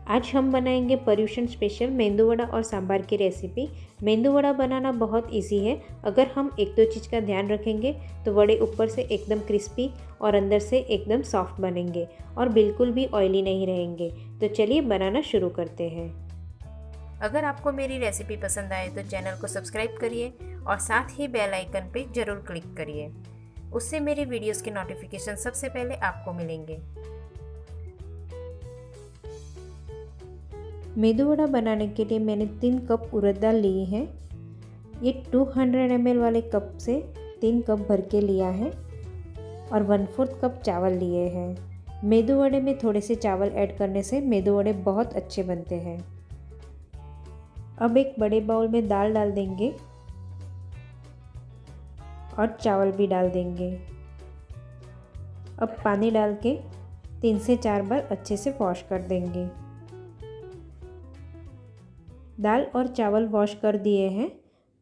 आज हम बनाएंगे पर्यूषण स्पेशल मेंदू वड़ा और सांभर की रेसिपी। मेंदू वड़ा बनाना बहुत इजी है। अगर हम एक दो चीज़ का ध्यान रखेंगे तो वड़े ऊपर से एकदम क्रिस्पी और अंदर से एकदम सॉफ्ट बनेंगे और बिल्कुल भी ऑयली नहीं रहेंगे। तो चलिए बनाना शुरू करते हैं। अगर आपको मेरी रेसिपी पसंद आए तो चैनल को सब्सक्राइब करिए और साथ ही बेल आइकन पे ज़रूर क्लिक करिए। उससे मेरी वीडियोस के नोटिफिकेशन सबसे पहले आपको मिलेंगे। मेंदू वड़ा बनाने के लिए मैंने 3 कप उड़द दाल ली है। ये 200 ml वाले कप से 3 कप भर के लिया है और 1/4 कप चावल लिए हैं। मेंदू वड़े में थोड़े से चावल ऐड करने से मेंदू वड़े बहुत अच्छे बनते हैं। अब एक बड़े बाउल में दाल डाल देंगे और चावल भी डाल देंगे। अब पानी डाल के 3 से 4 बार अच्छे से वॉश कर देंगे। दाल और चावल वॉश कर दिए हैं।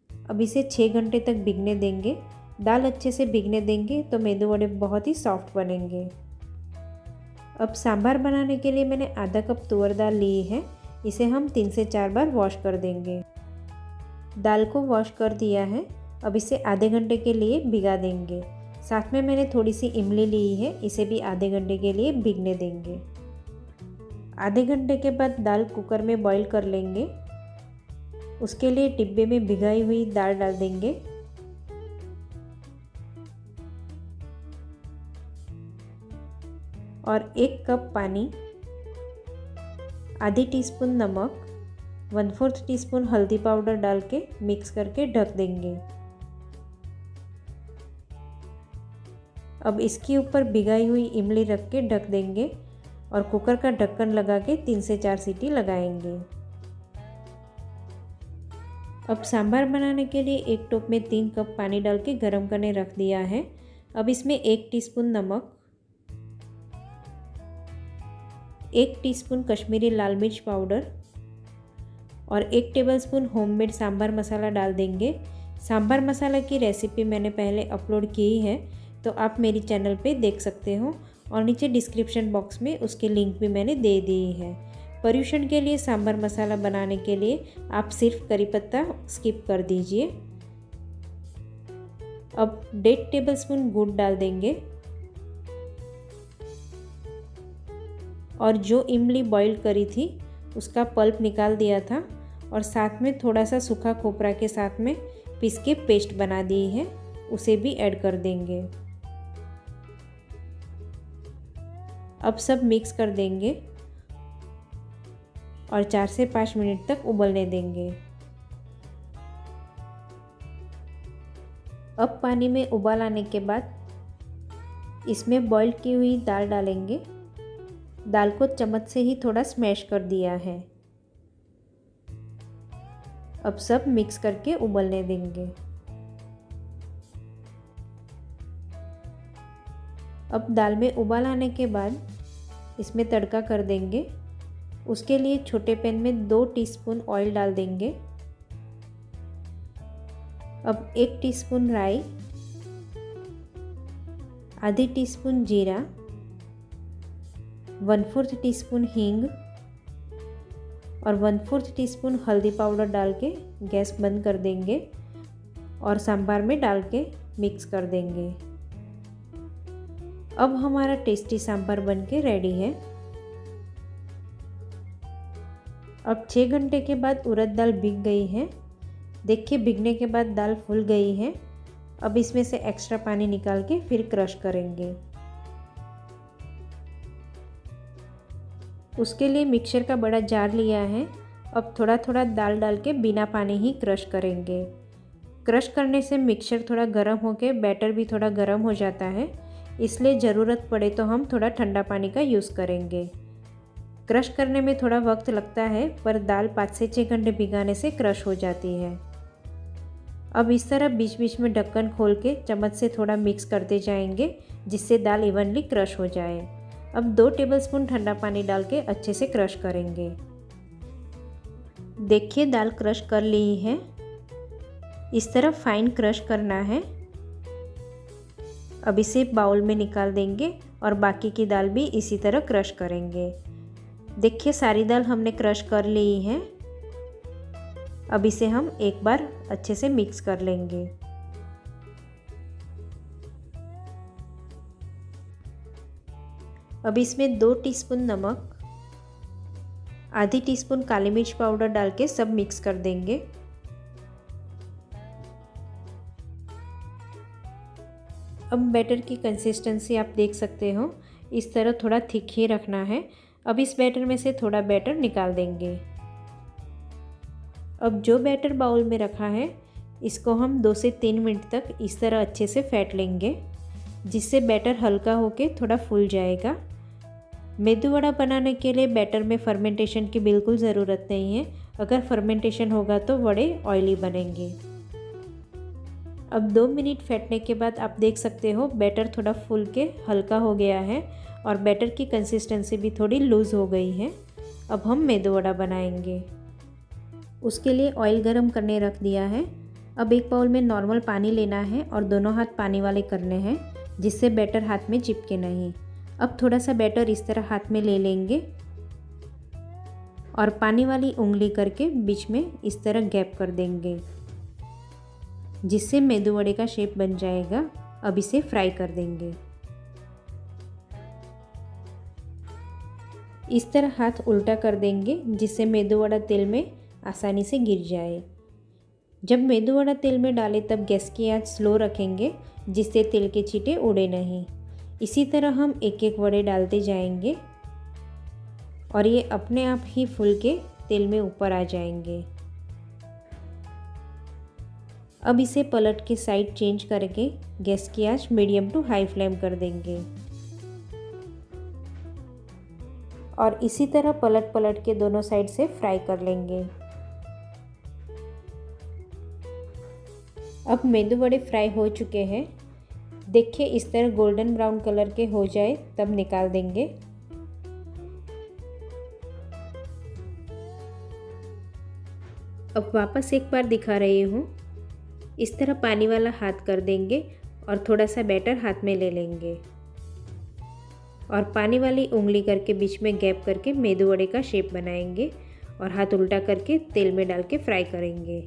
अब इसे 6 घंटे तक भीगने देंगे। दाल अच्छे से भीगने देंगे तो मेंदू वड़े बहुत ही सॉफ्ट बनेंगे। अब सांभर बनाने के लिए मैंने आधा कप तुअर दाल ली है। इसे हम 3 से 4 बार वॉश कर देंगे। दाल को वॉश कर दिया है। अब इसे आधे घंटे के लिए भिगा देंगे। साथ में मैंने थोड़ी सी इमली ली है, इसे भी आधे घंटे के लिए भीगने देंगे। आधे घंटे के बाद दाल कुकर में बॉईल कर लेंगे। उसके लिए डिब्बे में भिगाई हुई दाल डाल देंगे और 1 कप पानी, आधी टीस्पून नमक, 1/4 टीस्पून हल्दी पाउडर डाल के मिक्स करके ढक देंगे। अब इसके ऊपर भिगाई हुई इमली रख के ढक देंगे और कुकर का ढक्कन लगा के 3 से 4 सीटी लगाएंगे। अब सांभर बनाने के लिए एक टोप में 3 कप पानी डाल के गर्म करने रख दिया है। अब इसमें 1 टीस्पून नमक, 1 टीस्पून कश्मीरी लाल मिर्च पाउडर और 1 टेबलस्पून होममेड सांभर मसाला डाल देंगे। सांभर मसाला की रेसिपी मैंने पहले अपलोड की है, तो आप मेरी चैनल पे देख सकते हो और नीचे डिस्क्रिप्शन बॉक्स में उसकी लिंक भी मैंने दे दी है। पर्यूषण के लिए सांभर मसाला बनाने के लिए आप सिर्फ करी पत्ता स्किप कर दीजिए। अब 1.5 टेबलस्पून गुड़ डाल देंगे और जो इमली बॉईल करी थी उसका पल्प निकाल दिया था और साथ में थोड़ा सा सूखा खोपरा के साथ में पीस के पेस्ट बना दी है, उसे भी ऐड कर देंगे। अब सब मिक्स कर देंगे और 4 से 5 मिनट तक उबलने देंगे। अब पानी में उबाल आने के बाद इसमें बॉईल की हुई दाल डालेंगे। दाल को चम्मच से ही थोड़ा स्मैश कर दिया है। अब सब मिक्स करके उबलने देंगे। अब दाल में उबाल आने के बाद इसमें तड़का कर देंगे। उसके लिए छोटे पैन में 2 टीस्पून ऑयल डाल देंगे। अब 1 टीस्पून राई, आधी टीस्पून जीरा, 1/4 टीस्पून हींग और 1/4 टीस्पून हल्दी पाउडर डाल के गैस बंद कर देंगे और सांभर में डाल के मिक्स कर देंगे। अब हमारा टेस्टी सांभर बन के रेडी है। अब 6 घंटे के बाद उड़द दाल भीग गई है। देखिए भीगने के बाद दाल फूल गई है। अब इसमें से एक्स्ट्रा पानी निकाल के फिर क्रश करेंगे। उसके लिए मिक्सर का बड़ा जार लिया है। अब थोड़ा थोड़ा दाल डाल के बिना पानी ही क्रश करेंगे। क्रश करने से मिक्सर थोड़ा गर्म होके बैटर भी थोड़ा गर्म हो जाता है, इसलिए ज़रूरत पड़े तो हम थोड़ा ठंडा पानी का यूज़ करेंगे। क्रश करने में थोड़ा वक्त लगता है, पर दाल 5 से 6 घंटे भिगाने से क्रश हो जाती है। अब इस तरह बीच बीच में ढक्कन खोल के चम्मच से थोड़ा मिक्स करते जाएंगे, जिससे दाल इवनली क्रश हो जाए। अब 2 टेबलस्पून ठंडा पानी डाल के अच्छे से क्रश करेंगे। देखिए दाल क्रश कर ली है। इस तरह फाइन क्रश करना है। अब इसे बाउल में निकाल देंगे और बाकी की दाल भी इसी तरह क्रश करेंगे। देखिए सारी दाल हमने क्रश कर ली है। अब इसे हम एक बार अच्छे से मिक्स कर लेंगे। अब इसमें 2 टीस्पून नमक, आधी टीस्पून काली मिर्च पाउडर डाल के सब मिक्स कर देंगे। अब बैटर की कंसिस्टेंसी आप देख सकते हो, इस तरह थोड़ा थिक ही रखना है। अब इस बैटर में से थोड़ा बैटर निकाल देंगे। अब जो बैटर बाउल में रखा है इसको हम 2 से 3 मिनट तक इस तरह अच्छे से फेंट लेंगे, जिससे बैटर हल्का होके थोड़ा फूल जाएगा। मेदू वड़ा बनाने के लिए बैटर में फर्मेंटेशन की बिल्कुल ज़रूरत नहीं है। अगर फर्मेंटेशन होगा तो वड़े ऑयली बनेंगे। अब 2 मिनट फेंटने के बाद आप देख सकते हो बैटर थोड़ा फूल के हल्का हो गया है और बैटर की कंसिस्टेंसी भी थोड़ी लूज़ हो गई है। अब हम मेदू वड़ा बनाएंगे। उसके लिए ऑयल गरम करने रख दिया है। अब एक बाउल में नॉर्मल पानी लेना है और दोनों हाथ पानी वाले करने हैं, जिससे बैटर हाथ में चिपके नहीं। अब थोड़ा सा बैटर इस तरह हाथ में ले लेंगे और पानी वाली उंगली करके बीच में इस तरह गैप कर देंगे, जिससे मेदू वड़े का शेप बन जाएगा। अब इसे फ्राई कर देंगे। इस तरह हाथ उल्टा कर देंगे, जिससे मेदू वड़ा तेल में आसानी से गिर जाए। जब मेदू वड़ा तेल में डालें तब गैस की आंच स्लो रखेंगे, जिससे तेल के छींटे उड़े नहीं। इसी तरह हम एक एक वड़े डालते जाएंगे और ये अपने आप ही फूल के तेल में ऊपर आ जाएंगे। अब इसे पलट के साइड चेंज करके गैस की आंच मीडियम टू हाई फ्लेम कर देंगे और इसी तरह पलट पलट के दोनों साइड से फ्राई कर लेंगे। अब मेदू वड़े फ्राई हो चुके हैं। देखिए इस तरह गोल्डन ब्राउन कलर के हो जाए तब निकाल देंगे। अब वापस एक बार दिखा रही हूँ। इस तरह पानी वाला हाथ कर देंगे और थोड़ा सा बैटर हाथ में ले लेंगे और पानी वाली उंगली करके बीच में गैप करके मेदू वड़े का शेप बनाएंगे और हाथ उल्टा करके तेल में डाल के फ्राई करेंगे।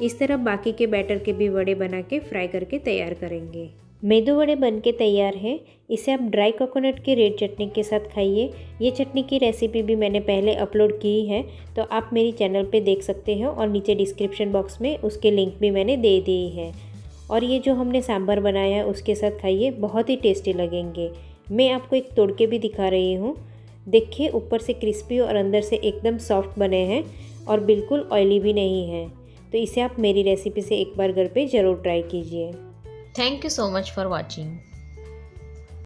इस तरह बाकी के बैटर के भी वड़े बना के फ्राई करके तैयार करेंगे। मेदू वड़े बनके तैयार है। इसे आप ड्राई कोकोनट की रेड चटनी के साथ खाइए। ये चटनी की रेसिपी भी मैंने पहले अपलोड की है, तो आप मेरी चैनल पे देख सकते हो और नीचे डिस्क्रिप्शन बॉक्स में उसके लिंक भी मैंने दे दी है। और ये जो हमने सांभर बनाया है उसके साथ खाइए, बहुत ही टेस्टी लगेंगे। मैं आपको एक तोड़ के भी दिखा रही हूँ। देखिए ऊपर से क्रिस्पी और अंदर से एकदम सॉफ्ट बने हैं और बिल्कुल ऑयली भी नहीं है। तो इसे आप मेरी रेसिपी से एक बार घर पे ज़रूर ट्राई कीजिए। Thank you so much for watching.